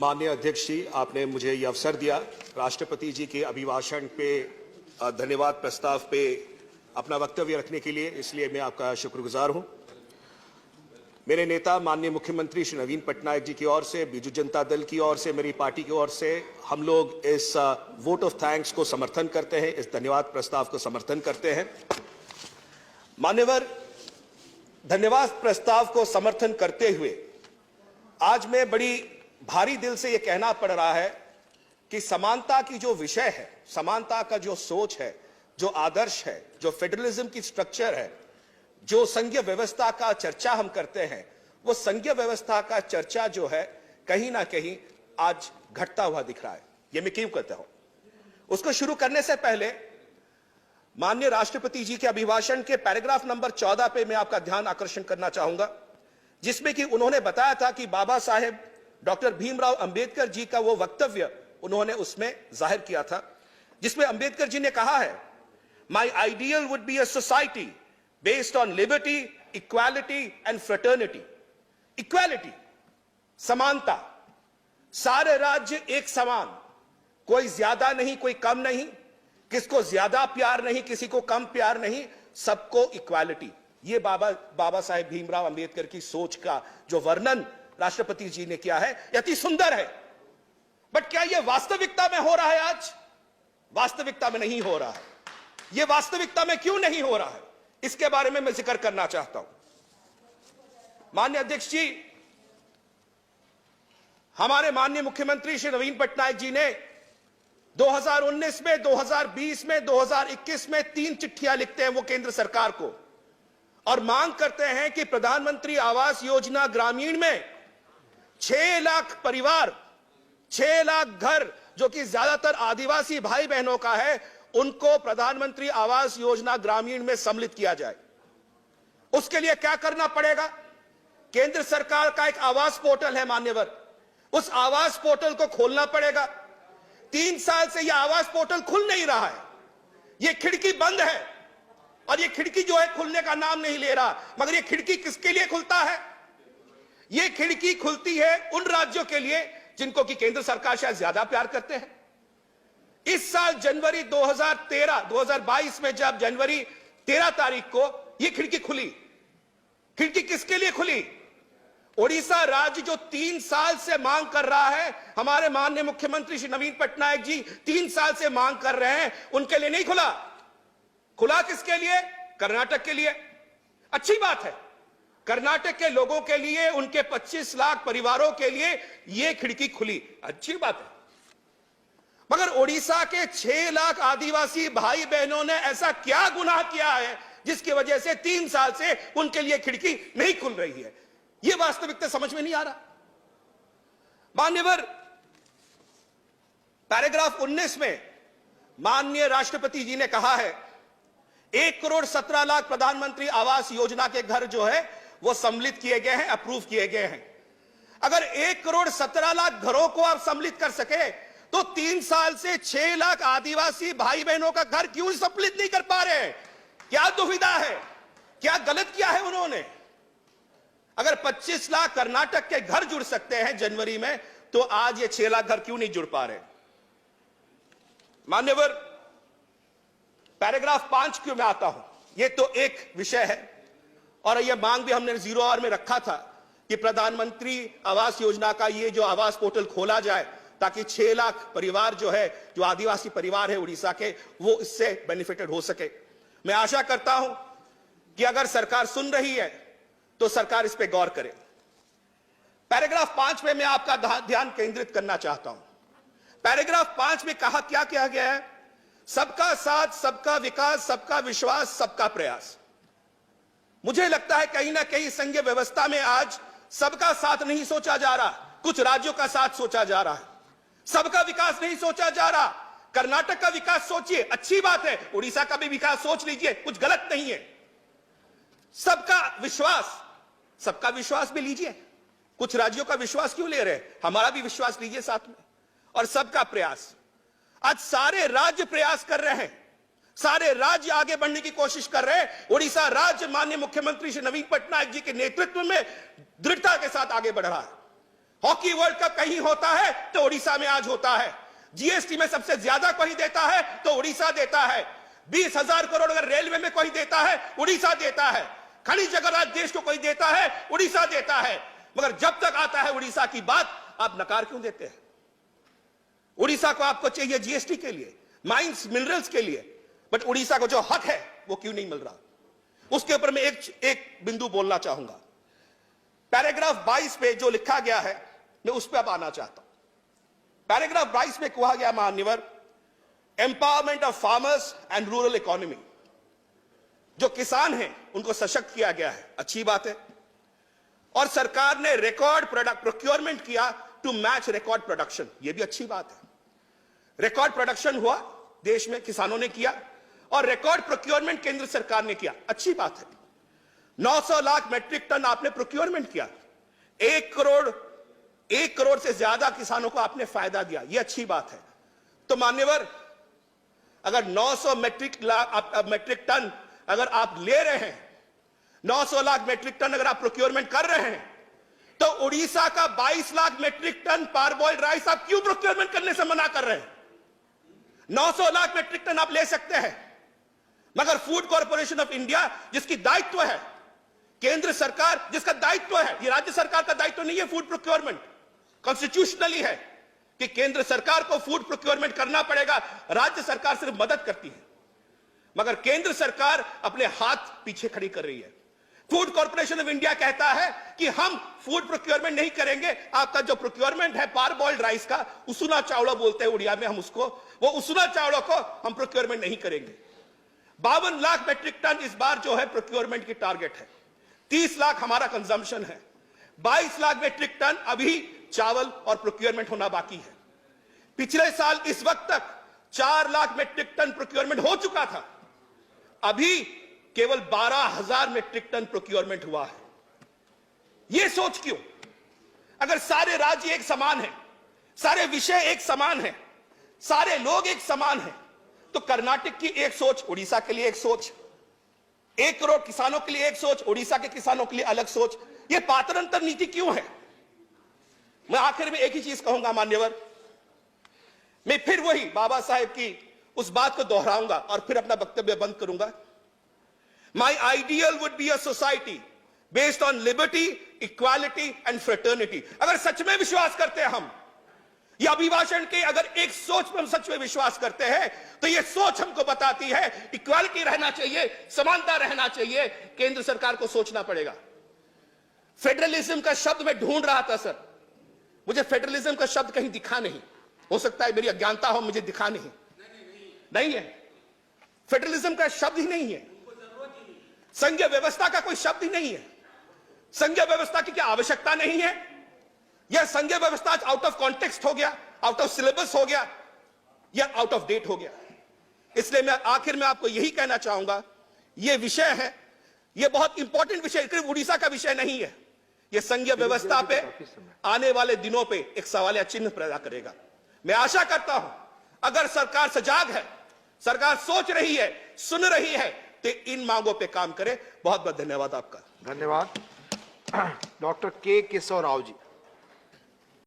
माननीय अध्यक्ष जी, आपने मुझे ये अवसर दिया राष्ट्रपति जी के अभिभाषण पे धन्यवाद प्रस्ताव पे अपना वक्तव्य रखने के लिए, इसलिए मैं आपका शुक्रगुजार हूं। मेरे नेता माननीय मुख्यमंत्री श्री नवीन पटनायक जी की ओर से, बीजू जनता दल की ओर से, मेरी पार्टी की ओर से हम लोग इस वोट ऑफ थैंक्स को समर्थन करते हैं, इस धन्यवाद प्रस्ताव को समर्थन करते हैं। मान्यवर, धन्यवाद प्रस्ताव को समर्थन करते हुए आज मैं बड़ी भारी दिल से यह कहना पड़ रहा है कि समानता की जो विषय है, समानता का जो सोच है, जो आदर्श है, जो फेडरलिज्म की स्ट्रक्चर है, जो संघीय व्यवस्था का चर्चा हम करते हैं, वो संघीय व्यवस्था का चर्चा जो है कहीं ना कहीं आज घटता हुआ दिख रहा है। ये मैं क्यों कहता हूं? उसको शुरू करने से पहले माननीय राष्ट्रपति जी के अभिभाषण के पैराग्राफ नंबर 14 पे मैं आपका ध्यान आकर्षण करना चाहूंगा, जिसमें कि उन्होंने बताया था कि बाबा साहेब डॉक्टर भीमराव अंबेडकर जी का वो वक्तव्य उन्होंने उसमें जाहिर किया था, जिसमें अंबेडकर जी ने कहा है, माई ideal would be a society based on liberty, equality and fraternity. Equality, समानता, सारे राज्य एक समान, कोई ज्यादा नहीं, कोई कम नहीं, किसको ज्यादा प्यार नहीं, किसी को कम प्यार नहीं, सबको इक्वालिटी। ये बाबा साहेब भीमराव अंबेडकर की सोच का जो वर्णन राष्ट्रपति जी ने किया है, अति सुंदर है। बट क्या यह वास्तविकता में हो रहा है? आज वास्तविकता में नहीं हो रहा है। यह वास्तविकता में क्यों नहीं हो रहा है, इसके बारे में मैं जिक्र करना चाहता हूं। माननीय अध्यक्ष जी, हमारे माननीय मुख्यमंत्री श्री नवीन पटनायक जी ने 2019 में, 2020 में, 2021 में 3 चिट्ठियां लिखते हैं वो केंद्र सरकार को और मांग करते हैं कि प्रधानमंत्री आवास योजना ग्रामीण में 6 लाख परिवार, 6 लाख घर जो कि ज्यादातर आदिवासी भाई बहनों का है, उनको प्रधानमंत्री आवास योजना ग्रामीण में सम्मिलित किया जाए। उसके लिए क्या करना पड़ेगा? केंद्र सरकार का एक आवास पोर्टल है मान्यवर, उस आवास पोर्टल को खोलना पड़ेगा। 3 साल से यह आवास पोर्टल खुल नहीं रहा है, यह खिड़की बंद है और यह खिड़की जो है खुलने का नाम नहीं ले रहा। मगर यह खिड़की किसके लिए खुलता है? यह खिड़की खुलती है उन राज्यों के लिए जिनको कि केंद्र सरकार शायद ज्यादा प्यार करते हैं। इस साल जनवरी 2022 में जब जनवरी 13 तारीख को यह खिड़की खुली, खिड़की किसके लिए खुली? ओडिशा राज्य जो 3 साल से मांग कर रहा है, हमारे माननीय मुख्यमंत्री श्री नवीन पटनायक जी 3 साल से मांग कर रहे हैं, उनके लिए नहीं खुला। खुला किसके लिए? कर्नाटक के लिए। अच्छी बात है, कर्नाटक के लोगों के लिए, उनके 25 लाख परिवारों के लिए यह खिड़की खुली, अच्छी बात है। मगर ओडिशा के 6 लाख आदिवासी भाई बहनों ने ऐसा क्या गुनाह किया है जिसकी वजह से 3 साल से उनके लिए खिड़की नहीं खुल रही है? यह वास्तविकता समझ में नहीं आ रहा। मान्यवर, पैराग्राफ 19 में माननीय राष्ट्रपति जी ने कहा है 1 करोड़ 17 लाख प्रधानमंत्री आवास योजना के घर जो है वो सम्मिलित किए गए हैं, अप्रूव किए गए हैं। अगर 1 करोड़ 17 लाख घरों को आप सम्मिलित कर सके तो 3 साल से 6 लाख आदिवासी भाई बहनों का घर क्यों सम्मिलित नहीं कर पा रहे हैं? क्या दुविधा है? क्या गलत किया है उन्होंने? अगर 25 लाख कर्नाटक के घर जुड़ सकते हैं जनवरी में, तो आज ये 6 लाख घर क्यों नहीं जुड़ पा रहे? मान्यवर, पैराग्राफ 5 क्यों मैं आता हूं, यह तो एक विषय है और यह मांग भी हमने 0 आवर में रखा था कि प्रधानमंत्री आवास योजना का ये जो आवास पोर्टल खोला जाए ताकि 6 लाख परिवार जो है, जो आदिवासी परिवार है उड़ीसा के, वो इससे बेनिफिटेड हो सके। मैं आशा करता हूं कि अगर सरकार सुन रही है तो सरकार इस पे गौर करे। पैराग्राफ 5 में मैं आपका ध्यान केंद्रित करना चाहता हूं। पैराग्राफ 5 में कहा क्या गया है? सबका साथ, सबका विकास, सबका विश्वास, सबका प्रयास। मुझे लगता है कहीं ना कहीं संघीय व्यवस्था में आज सबका साथ नहीं सोचा जा रहा, कुछ राज्यों का साथ सोचा जा रहा है। सबका विकास नहीं सोचा जा रहा। कर्नाटक का विकास सोचिए, अच्छी बात है, उड़ीसा का भी विकास सोच लीजिए, कुछ गलत नहीं है। सबका विश्वास, सबका विश्वास भी लीजिए, कुछ राज्यों का विश्वास क्यों ले रहे? हमारा भी विश्वास लीजिए साथ में। और सबका प्रयास, आज सारे राज्य प्रयास कर रहे हैं, सारे राज्य आगे बढ़ने की कोशिश कर रहे हैं। उड़ीसा राज्य माननीय मुख्यमंत्री श्री नवीन पटनायक जी के नेतृत्व में दृढ़ता के साथ आगे बढ़ रहा है। हॉकी वर्ल्ड कप कहीं होता है तो उड़ीसा में आज होता है। जीएसटी में सबसे ज्यादा कोई देता है तो उड़ीसा देता है। 20,000 करोड़ अगर रेलवे में कोई देता है, उड़ीसा देता है। खनिज अगर आज देश को कोई देता है, उड़ीसा देता है। मगर जब तक आता है उड़ीसा की बात, आप नकार क्यों देते हैं? उड़ीसा को आपको चाहिए जीएसटी के लिए, माइंस मिनरल्स के लिए, बट उड़ीसा को जो हक है वो क्यों नहीं मिल रहा? उसके ऊपर मैं एक बिंदु बोलना चाहूंगा। पैराग्राफ 22 पे जो लिखा गया है, मैं उस पर अब आना चाहता हूं। पैराग्राफ 22 में कहा गया, माननीय, empowerment of farmers and rural economy. जो किसान हैं उनको सशक्त किया गया है, अच्छी बात है। और सरकार ने रिकॉर्ड प्रोडक्ट प्रोक्योरमेंट किया टू मैच रिकॉर्ड प्रोडक्शन, यह भी अच्छी बात है। रिकॉर्ड प्रोडक्शन हुआ देश में, किसानों ने किया, और रिकॉर्ड प्रोक्योरमेंट केंद्र सरकार ने किया, अच्छी बात है। 900 लाख मेट्रिक टन आपने प्रोक्योरमेंट किया, 1 करोड़ से ज्यादा किसानों को आपने फायदा दिया, यह अच्छी बात है। तो मान्यवर, अगर 900 मेट्रिक टन अगर आप ले रहे हैं, 900 लाख मेट्रिक टन अगर आप प्रोक्योरमेंट कर रहे हैं, तो उड़ीसा का 22 लाख मेट्रिक टन पारबॉइल्ड राइस आप क्यों प्रोक्योरमेंट करने से मना कर रहे हैं? 900 लाख मेट्रिक टन आप ले सकते हैं, मगर फूड कॉर्पोरेशन ऑफ इंडिया, जिसकी दायित्व है, केंद्र सरकार जिसका दायित्व है, यह राज्य सरकार का दायित्व नहीं है फूड प्रोक्योरमेंट, कॉन्स्टिट्यूशनली है कि केंद्र सरकार को फूड प्रोक्योरमेंट करना पड़ेगा, राज्य सरकार सिर्फ मदद करती है। मगर केंद्र सरकार अपने हाथ पीछे खड़ी कर रही है। फूड कॉर्पोरेशन ऑफ इंडिया कहता है कि हम फूड प्रोक्योरमेंट नहीं करेंगे, आपका जो प्रोक्योरमेंट है पारबॉइल्ड राइस का, उसुना चावड़ा बोलते हैं उड़िया में हम उसको, वो उसुना चावड़ा को हम प्रोक्योरमेंट नहीं करेंगे। 52 लाख मेट्रिक टन इस बार जो है प्रोक्योरमेंट की टारगेट है, 30 लाख हमारा कंजम्पशन है, 22 लाख मेट्रिक टन अभी चावल और प्रोक्योरमेंट होना बाकी है। पिछले साल इस वक्त तक 4 लाख मेट्रिक टन प्रोक्योरमेंट हो चुका था, अभी केवल 12,000 मेट्रिक टन प्रोक्योरमेंट हुआ है। यह सोच क्यों? अगर सारे राज्य एक समान हैं, सारे विषय एक समान हैं, सारे लोग एक समान हैं, तो कर्नाटक की एक सोच, उड़ीसा के लिए एक सोच, 1 करोड़ किसानों के लिए एक सोच, उड़ीसा के किसानों के लिए अलग सोच, यह पातरंतर नीति क्यों है? मैं आखिर में एक ही चीज कहूंगा मान्यवर, मैं फिर वही बाबा साहेब की उस बात को दोहराऊंगा और फिर अपना वक्तव्य बंद करूंगा। My ideal would be a society based on liberty, equality and fraternity. अगर सच में विश्वास करते हैं हम, या अभिभाषण के अगर एक सोच में हम सच में विश्वास करते हैं, तो यह सोच हमको बताती है इक्वालिटी रहना चाहिए, समानता रहना चाहिए। केंद्र सरकार को सोचना पड़ेगा। फेडरलिज्म का शब्द मैं ढूंढ रहा था सर, मुझे फेडरलिज्म का शब्द कहीं दिखा नहीं, हो सकता है मेरी अज्ञानता हो, मुझे दिखा नहीं है। फेडरलिज्म का शब्द ही नहीं है, संघीय व्यवस्था का कोई शब्द ही नहीं है। संघीय व्यवस्था की क्या आवश्यकता नहीं है? यह संघीय व्यवस्था आउट ऑफ कॉन्टेक्स्ट हो गया, आउट ऑफ सिलेबस हो गया, या आउट ऑफ डेट हो गया। इसलिए मैं आखिर में आपको यही कहना चाहूंगा, यह विषय है, यह बहुत इंपॉर्टेंट विषय, सिर्फ उड़ीसा का विषय नहीं है, यह संघीय व्यवस्था पे आने वाले दिनों पे एक सवालिया चिन्ह पैदा करेगा। मैं आशा करता हूं अगर सरकार सजाग है, सरकार सोच रही है, सुन रही है, तो इन मांगों पे काम करें। बहुत बहुत धन्यवाद आपका। धन्यवाद। डॉक्टर के केशव राव जी।